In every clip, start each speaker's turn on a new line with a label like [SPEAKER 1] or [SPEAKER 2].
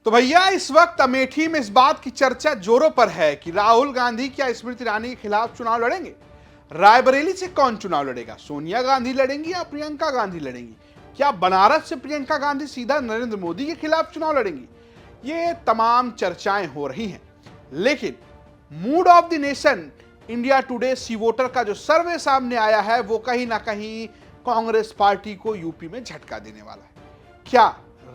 [SPEAKER 1] तो भैया इस वक्त अमेठी में इस बात की चर्चा जोरों पर है कि राहुल गांधी क्या स्मृति ईरानी के खिलाफ चुनाव लड़ेंगे। रायबरेली से कौन चुनाव लड़ेगा, सोनिया गांधी लड़ेंगी या प्रियंका गांधी लड़ेंगी? क्या बनारस से प्रियंका गांधी सीधा नरेंद्र मोदी के खिलाफ चुनाव लड़ेंगी? ये तमाम चर्चाएं हो रही हैं, लेकिन mood of the nation India Today C Voter का जो सर्वे सामने आया है वो कहीं ना कहीं कांग्रेस पार्टी को यूपी में झटका देने वाला है। क्या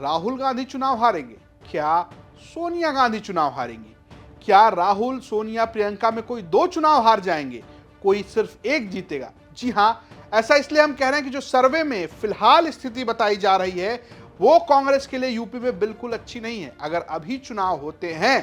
[SPEAKER 1] राहुल गांधी चुनाव हारेंगे? क्या सोनिया गांधी चुनाव हारेंगी? क्या राहुल, सोनिया, प्रियंका में कोई दो चुनाव हार जाएंगे, कोई सिर्फ एक जीतेगा? जी हां, ऐसा इसलिए हम कह रहे हैं कि जो सर्वे में फिलहाल स्थिति बताई जा रही है वो कांग्रेस के लिए यूपी में बिल्कुल अच्छी नहीं है। अगर अभी चुनाव होते हैं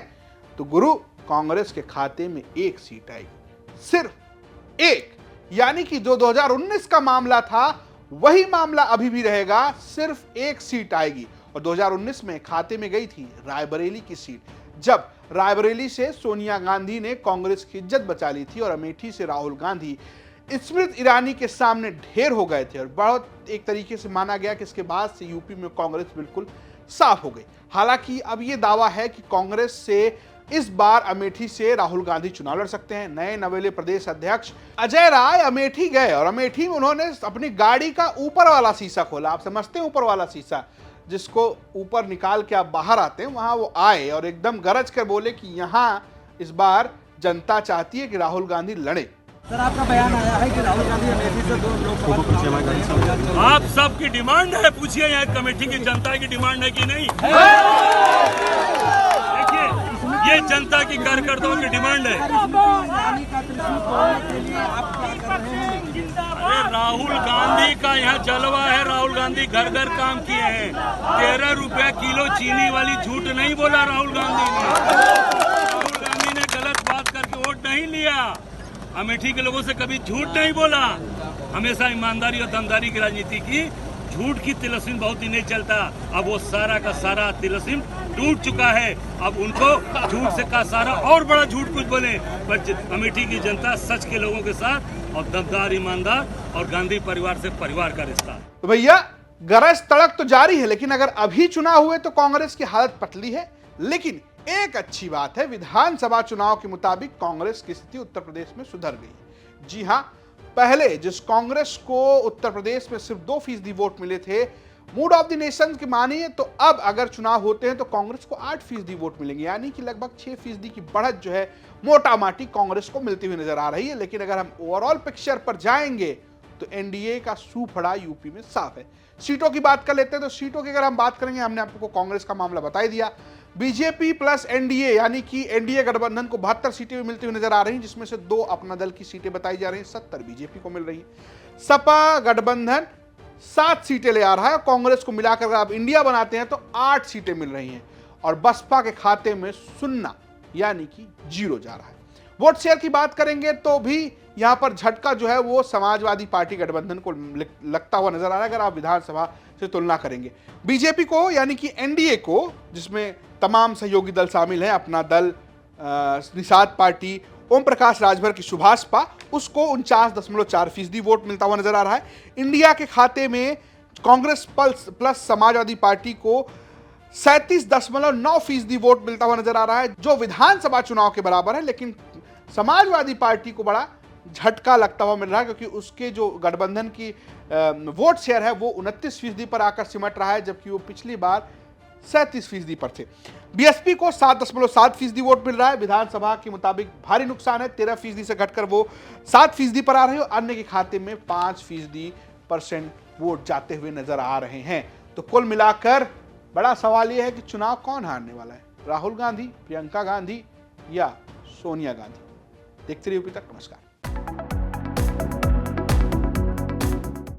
[SPEAKER 1] तो गुरु कांग्रेस के खाते में एक सीट आएगी, सिर्फ एक। यानी कि जो 2019 का मामला था वही मामला अभी भी रहेगा, सिर्फ एक सीट आएगी। और 2019 में खाते में गई थी रायबरेली की सीट, जब रायबरेली से सोनिया गांधी ने कांग्रेस की इज्जत बचा ली थी और अमेठी से राहुल गांधी स्मृति ईरानी के सामने ढेर हो गए थे। और बहुत एक तरीके से माना गया कि इसके बाद से यूपी में कांग्रेस बिल्कुल साफ हो गई। हालांकि अब यह दावा है कि कांग्रेस से इस बार अमेठी से राहुल गांधी चुनाव लड़ सकते हैं। नए नवेले प्रदेश अध्यक्ष अजय राय अमेठी गए और अमेठी में उन्होंने अपनी गाड़ी का ऊपर वाला शीशा खोला। आप समझते हैं ऊपर वाला शीशा जिसको ऊपर निकाल के आप बाहर आते हैं, वहां वो आए और एकदम गरज कर बोले कि यहां इस बार जनता चाहती है कि राहुल गांधी लड़े।
[SPEAKER 2] सर, आपका बयान आया है कि राहुल गांधी अमेठी से 2 लोकसभा।
[SPEAKER 3] आप सबकी डिमांड है, पूछिए यहाँ कमेटी की जनता की डिमांड है कि नहीं? देखिए, ये जनता की कार्यकर्ताओं की डिमांड है। अरे राहुल गांधी का यहाँ जलवा है। राहुल गांधी घर घर काम किए हैं। 13 रुपया किलो चीनी वाली झूठ नहीं बोला राहुल गांधी ने। राहुल गांधी ने गलत बात करके वोट नहीं लिया। अमेठी के लोगों से कभी झूठ नहीं बोला। हमेशा ईमानदारी और दमदारी की राजनीति की। झूठ की तिलस्म बहुत ही नहीं चलता। अब वो सारा का सारा तिलस्म टूट चुका है। अब उनको झूठ से का सारा और बड़ा झूठ कुछ बोले, पर अमेठी की जनता सच के लोगों के साथ और दमदार, ईमानदार और गांधी परिवार से परिवार का रिश्ता।
[SPEAKER 1] तो भैया गरज तड़क तो जारी है, लेकिन अगर अभी चुनाव हुए तो कांग्रेस की हालत पतली है। लेकिन एक अच्छी बात है, विधानसभा चुनाव के मुताबिक कांग्रेस की स्थिति उत्तर प्रदेश में सुधर गई। जी हां, पहले जिस कांग्रेस को उत्तर प्रदेश में सिर्फ 2% वोट मिले थे, मूड ऑफ द नेशन की मानिए तो अब अगर चुनाव होते हैं तो कांग्रेस को 8% वोट मिलेंगे। यानी कि लगभग 6% की बढ़त जो है मोटा माटी कांग्रेस को मिलती हुई नजर आ रही है। लेकिन अगर हम ओवरऑल पिक्चर पर जाएंगे तो एनडीए का सूफड़ा यूपी में साफ है। सीटों की बात कर लेते हैं तो सीटों की अगर हम बात करेंगे, हमने आपको कांग्रेस का मामला बता ही दिया। बीजेपी प्लस एनडीए यानी कि एनडीए गठबंधन को 72 सीटें मिलती हुई नजर आ रही हैं, जिसमें से 2 अपना दल की सीटें बताई जा रही हैं, 70 बीजेपी को मिल रही है। सपा गठबंधन 7 सीटें ले आ रहा है। कांग्रेस को मिलाकर अगर आप इंडिया बनाते हैं तो 8 सीटें मिल रही हैं और बसपा के खाते में 0 यानी कि 0 जा रहा है। वोट शेयर की बात करेंगे तो भी यहां पर झटका जो है वो समाजवादी पार्टी गठबंधन को लगता हुआ नजर आ रहा है। अगर आप विधानसभा से तुलना करेंगे बीजेपी को यानी कि एनडीए को, जिसमें तमाम सहयोगी दल शामिल हैं, अपना दल, निषाद पार्टी, ओम प्रकाश राजभर की सुभाषपा, उसको 49.4% वोट मिलता हुआ नजर आ रहा है। इंडिया के खाते में कांग्रेस प्लस समाजवादी पार्टी को 37.9% वोट मिलता हुआ नजर आ रहा है, जो विधानसभा चुनाव के बराबर है। लेकिन समाजवादी पार्टी को बड़ा झटका लगता हुआ मिल रहा है, क्योंकि उसके जो गठबंधन की वोट शेयर है वो 29% पर आकर सिमट रहा है, जबकि वो पिछली बार 37% पर थे। बीएसपी को 7.7% वोट मिल रहा है। विधानसभा के मुताबिक भारी नुकसान है, 13% से घटकर वो 7% पर आ रहे हो। अन्य के खाते में 5% वोट जाते हुए नजर आ रहे हैं। तो कुल मिलाकर बड़ा सवाल यह है कि चुनाव कौन हारने वाला है, राहुल गांधी, प्रियंका गांधी या सोनिया गांधी? देखते रहिए यूपी तक। नमस्कार।